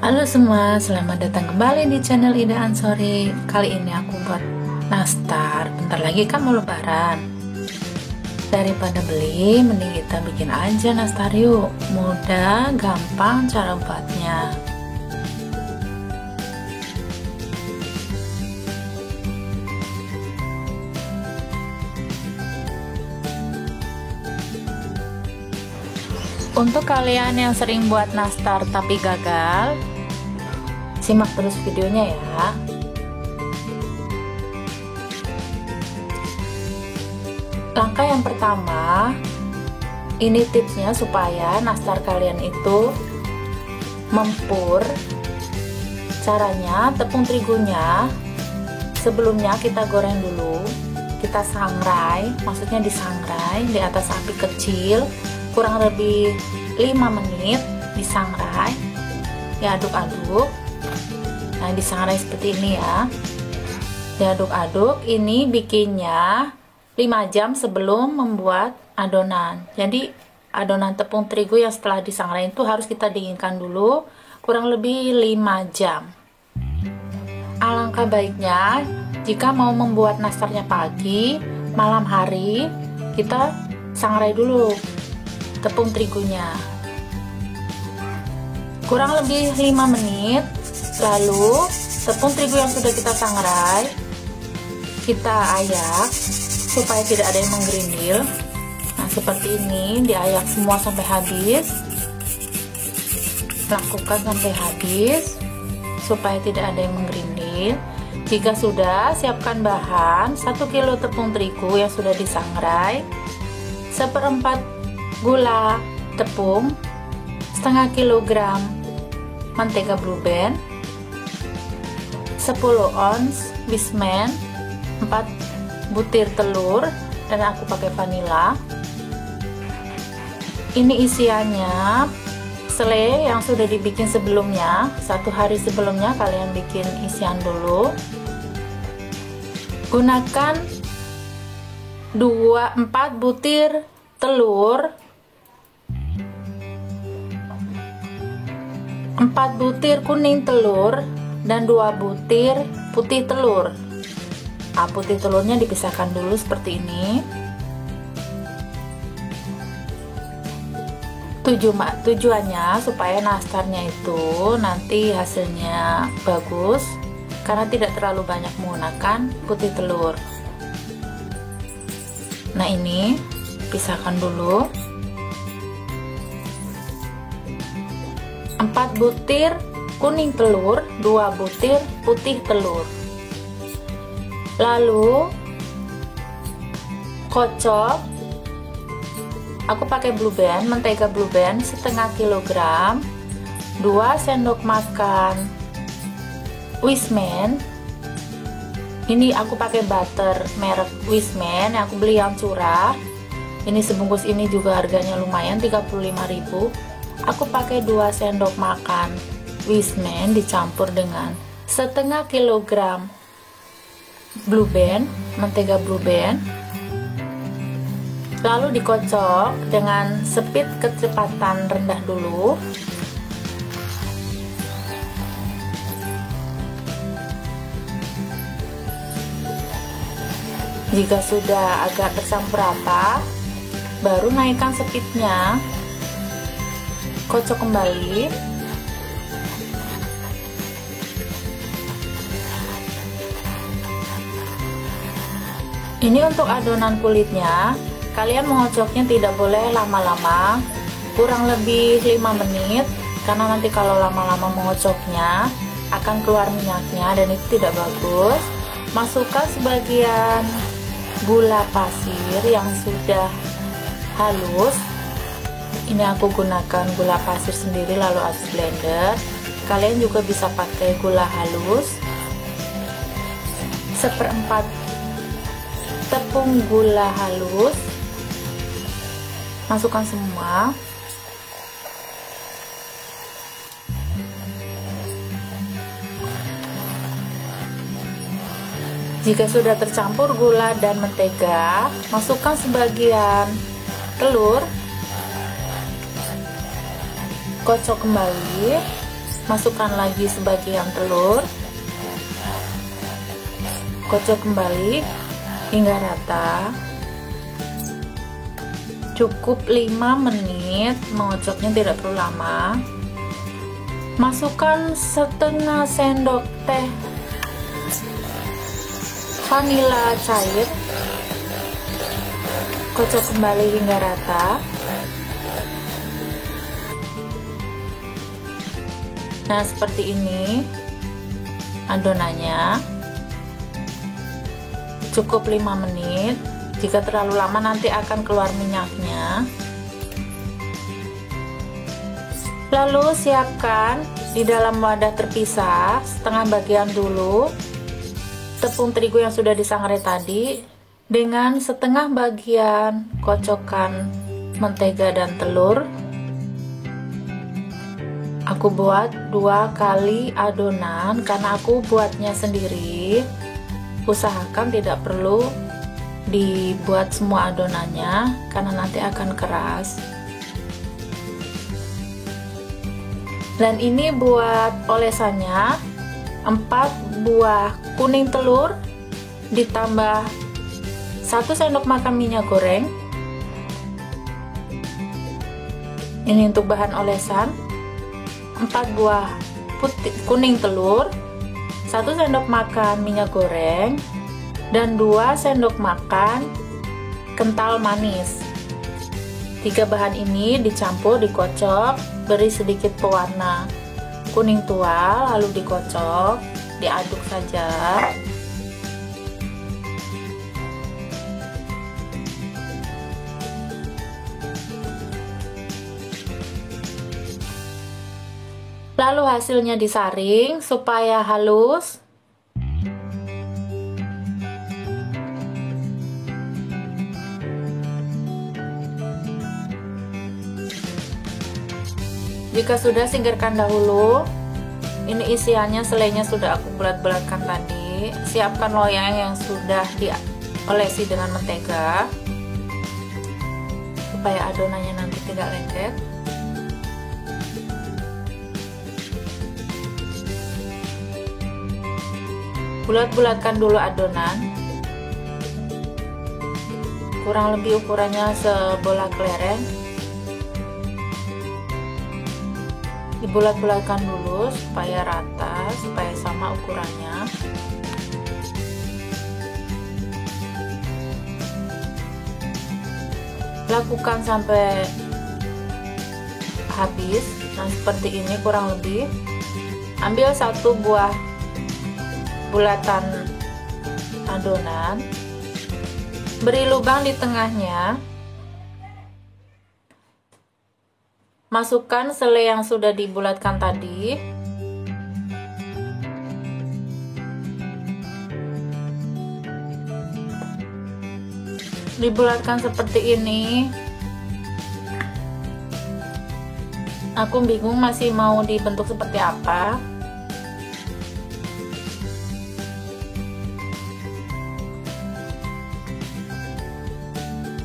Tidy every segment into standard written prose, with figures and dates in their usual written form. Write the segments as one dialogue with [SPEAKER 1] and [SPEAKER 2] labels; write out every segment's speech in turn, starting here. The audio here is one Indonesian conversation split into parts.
[SPEAKER 1] Halo semua, selamat datang kembali di channel Ida Ansori. Kali ini aku buat nastar. Bentar lagi kan mau lebaran. Daripada beli, mending kita bikin aja nastar yuk. Mudah, gampang cara buatnya. Untuk kalian yang sering buat nastar tapi gagal, simak terus videonya ya. Langkah yang pertama, ini tipsnya supaya nastar kalian itu mempur. Caranya, tepung terigunya sebelumnya kita goreng dulu, kita sangrai, maksudnya disangrai di atas api kecil kurang lebih 5 menit, disangrai, diaduk-aduk. Nah, disangrai seperti ini ya, diaduk-aduk. Ini bikinnya 5 jam sebelum membuat adonan. Jadi adonan tepung terigu yang setelah disangrai itu harus kita dinginkan dulu kurang lebih 5 jam. Alangkah baiknya jika mau membuat nastarnya pagi, malam hari, kita sangrai dulu tepung terigunya kurang lebih 5 menit. Lalu tepung terigu yang sudah kita sangrai kita ayak supaya tidak ada yang menggerindil. Nah, seperti ini, diayak semua sampai habis, lakukan sampai habis supaya tidak ada yang menggerindil. Jika sudah, siapkan bahan 1 kilo tepung terigu yang sudah disangrai, 1/4 gula tepung, setengah kilogram mentega Blue Band, 10 ons Wismen, 4 butir telur, dan aku pakai vanila. Ini isiannya selai yang sudah dibikin sebelumnya, 1 hari sebelumnya kalian bikin isian dulu. Gunakan 4 butir telur, 4 butir kuning telur, dan 2 butir putih telur. Nah, putih telurnya dipisahkan dulu seperti ini. Tujuannya supaya nastarnya itu nanti hasilnya bagus, karena tidak terlalu banyak menggunakan putih telur. Nah, ini pisahkan dulu. 4 butir kuning telur, 2 butir putih telur. Lalu kocok, aku pakai Blue Band, mentega Blue Band setengah kilogram, 2 sendok makan Wismen. Ini aku pakai butter merek Wismen, yang aku beli yang curah. Ini sebungkus ini juga harganya lumayan, 35.000. Aku pakai 2 sendok makan Wismen dicampur dengan setengah kilogram Blue Band, mentega Blue Band. Lalu dikocok dengan speed kecepatan rendah dulu. Jika sudah agak tercampur rata, baru naikkan speednya, kocok kembali. Ini untuk adonan kulitnya, kalian mengocoknya tidak boleh lama-lama, kurang lebih 5 menit, karena nanti kalau lama-lama mengocoknya akan keluar minyaknya dan itu tidak bagus. Masukkan sebagian gula pasir yang sudah halus. Ini aku gunakan gula pasir sendiri lalu aku blender. Kalian juga bisa pakai gula halus. 1/4 tepung gula halus, masukkan semua. Jika sudah tercampur gula dan mentega, masukkan sebagian telur, kocok kembali. Masukkan lagi sebagian telur, kocok kembali hingga rata. Cukup 5 menit, mengocoknya tidak perlu lama. Masukkan setengah sendok teh vanila cair, kocok kembali hingga rata. Nah, seperti ini adonannya. Cukup 5 menit. Jika terlalu lama nanti akan keluar minyaknya. Lalu siapkan di dalam wadah terpisah setengah bagian dulu tepung terigu yang sudah disangrai tadi dengan setengah bagian kocokan mentega dan telur. Aku buat 2 kali adonan karena aku buatnya sendiri. Usahakan tidak perlu dibuat semua adonannya karena nanti akan keras. Dan ini buat olesannya 4 buah kuning telur ditambah 1 sendok makan minyak goreng. Ini untuk bahan olesan. 4 buah kuning telur, 1 sendok makan minyak goreng, dan 2 sendok makan kental manis. 3 bahan ini dicampur, dikocok, beri sedikit pewarna kuning tua, lalu dikocok, diaduk saja. Lalu hasilnya disaring supaya halus. Jika sudah, singkirkan dahulu. Ini isiannya, selainya sudah aku bulat-bulatkan tadi. Siapkan loyang yang sudah diolesi dengan mentega supaya adonannya nanti tidak lengket. Bulat-bulatkan dulu adonan. Kurang lebih ukurannya sebola kelereng. Dibulat-bulatkan dulu supaya rata, supaya sama ukurannya. Lakukan sampai habis. Nah, seperti ini kurang lebih. Ambil 1 buah bulatan adonan, beri lubang di tengahnya. Masukkan selai yang sudah dibulatkan tadi. Dibulatkan seperti ini. Aku bingung masih mau dibentuk seperti apa.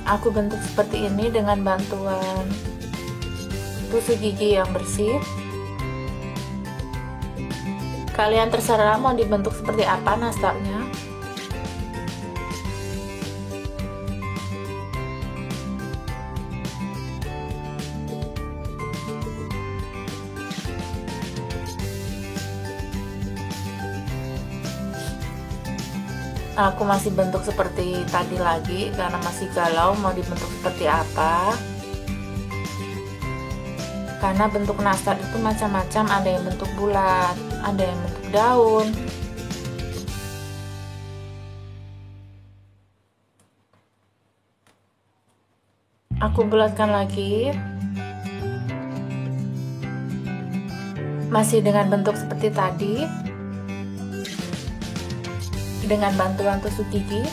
[SPEAKER 1] Aku bentuk seperti ini dengan bantuan tusuk gigi yang bersih. Kalian terserah mau dibentuk seperti apa nastarnya. Aku masih bentuk seperti tadi lagi karena masih galau mau dibentuk seperti apa. Karena bentuk nastar itu macam-macam, ada yang bentuk bulat, ada yang bentuk daun. Aku bulatkan lagi. Masih dengan bentuk seperti tadi. Dengan bantuan tusuk gigi.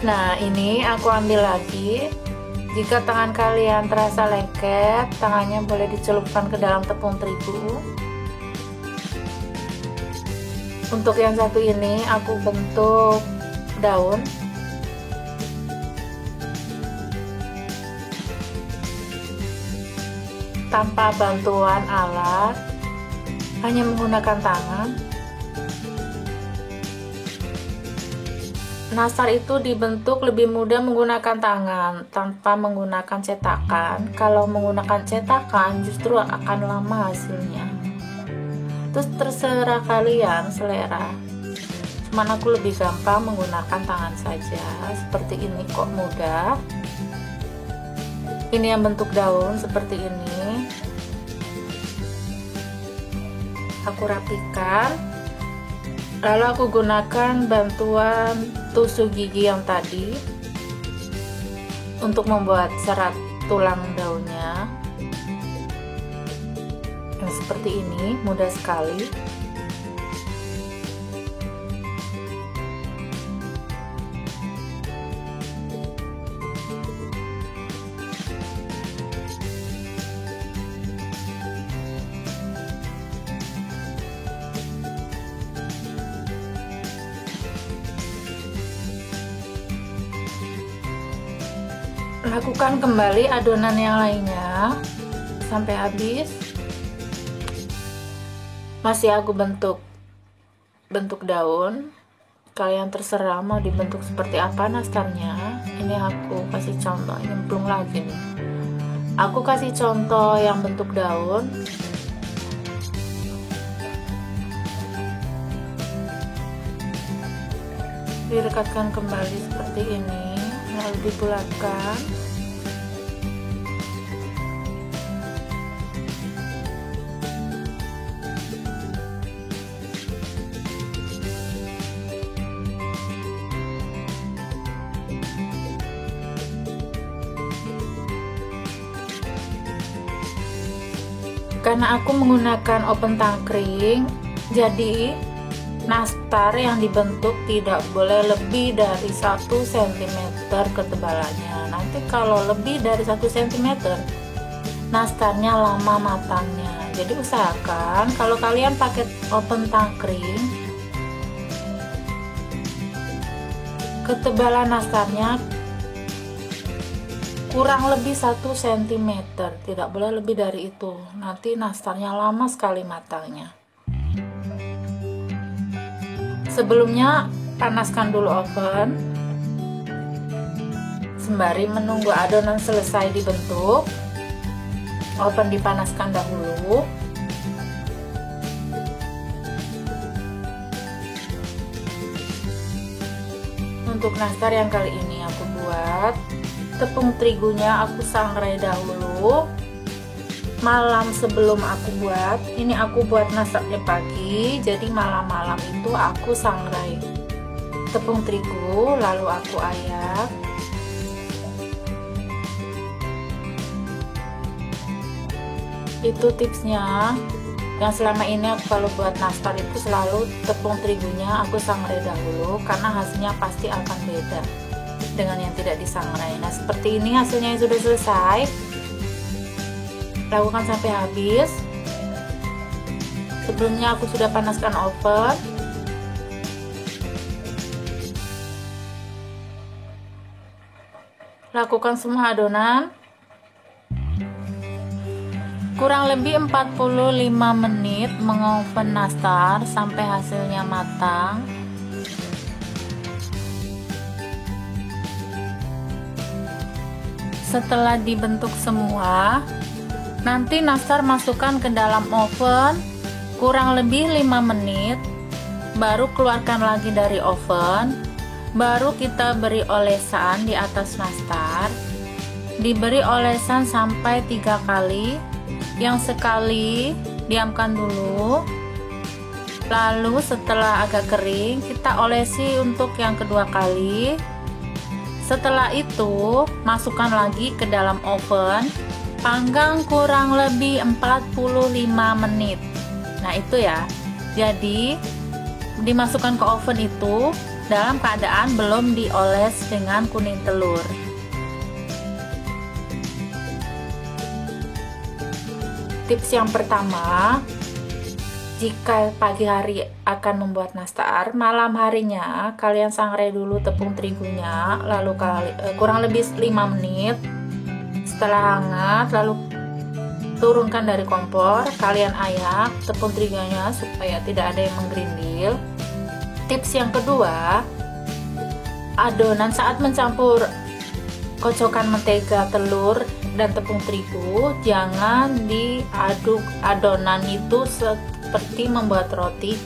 [SPEAKER 1] Nah, ini aku ambil lagi. Jika tangan kalian terasa lengket, tangannya boleh dicelupkan ke dalam tepung terigu. Untuk yang satu ini aku bentuk daun. Tanpa bantuan alat, hanya menggunakan tangan. Nastar itu dibentuk lebih mudah menggunakan tangan tanpa menggunakan cetakan. Kalau menggunakan cetakan justru akan lama hasilnya. Terus terserah kalian selera. Cuman aku lebih gampang menggunakan tangan saja. Seperti ini kok mudah. Ini yang bentuk daun seperti ini. Aku rapikan. Lalu aku gunakan bantuan tusuk gigi yang tadi untuk membuat serat tulang daunnya. Yang seperti ini, mudah sekali. Lakukan kembali adonan yang lainnya sampai habis. Masih aku bentuk daun. Kalian terserah mau dibentuk seperti apa nastarnya. Ini aku kasih contoh, nyemplung lagi nih. Aku kasih contoh yang bentuk daun. Direkatkan kembali seperti ini, lalu dibulatkan. Karena aku menggunakan oven tangkring, jadi nastar yang dibentuk tidak boleh lebih dari 1 cm ketebalannya. Nanti kalau lebih dari 1 cm, nastarnya lama matangnya. Jadi usahakan kalau kalian pakai oven tangkring, ketebalan nastarnya kurang lebih 1 cm, tidak boleh lebih dari itu. Nanti nastarnya lama sekali matangnya. Sebelumnya panaskan dulu oven sembari menunggu adonan selesai dibentuk. Oven dipanaskan dahulu. Untuk nastar yang kali ini aku buat, tepung terigunya aku sangrai dahulu malam sebelum aku buat. Ini aku buat nastarnya pagi, jadi malam-malam itu aku sangrai tepung terigu, lalu aku ayak. Itu tipsnya. Yang selama ini aku kalau buat nastar itu selalu tepung terigunya aku sangrai dahulu, karena hasilnya pasti akan beda dengan yang tidak disangrai. Nah, seperti ini hasilnya yang sudah selesai. Lakukan sampai habis. Sebelumnya aku sudah panaskan oven. Lakukan semua adonan. Kurang lebih 45 menit mengoven nastar sampai hasilnya matang. Setelah dibentuk semua, nanti nastar masukkan ke dalam oven kurang lebih 5 menit, baru keluarkan lagi dari oven. Baru kita beri olesan di atas nastar. Diberi olesan sampai 3 kali. Yang sekali diamkan dulu, lalu setelah agak kering kita olesi untuk yang kedua kali. Setelah itu masukkan lagi ke dalam oven, panggang kurang lebih 45 menit. Nah itu ya, jadi dimasukkan ke oven itu dalam keadaan belum dioles dengan kuning telur. Tips yang pertama, jika pagi hari akan membuat nastar, malam harinya kalian sangrai dulu tepung terigunya, lalu kurang lebih 5 menit. Setelah hangat, lalu turunkan dari kompor, kalian ayak tepung terigunya supaya tidak ada yang menggerindil. Tips yang kedua, adonan saat mencampur kocokan mentega, telur, dan tepung terigu, jangan diaduk adonan itu seperti membuat roti.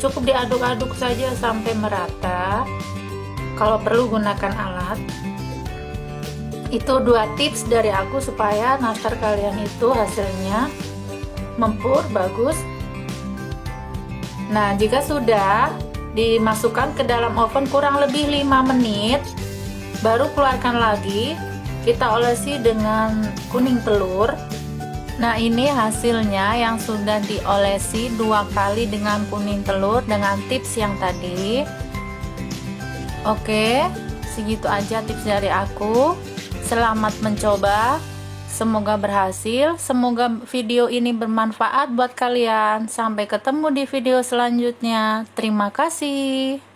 [SPEAKER 1] Cukup diaduk-aduk saja sampai merata. Kalau perlu gunakan alat. Itu 2 tips dari aku supaya nastar kalian itu hasilnya mempur, bagus. Nah, jika sudah dimasukkan ke dalam oven kurang lebih 5 menit, baru keluarkan lagi, kita olesi dengan kuning telur. Nah, ini hasilnya yang sudah diolesi 2 kali dengan kuning telur dengan tips yang tadi. Oke, segitu aja tips dari aku. Selamat mencoba, semoga berhasil, semoga video ini bermanfaat buat kalian. Sampai ketemu di video selanjutnya. Terima kasih.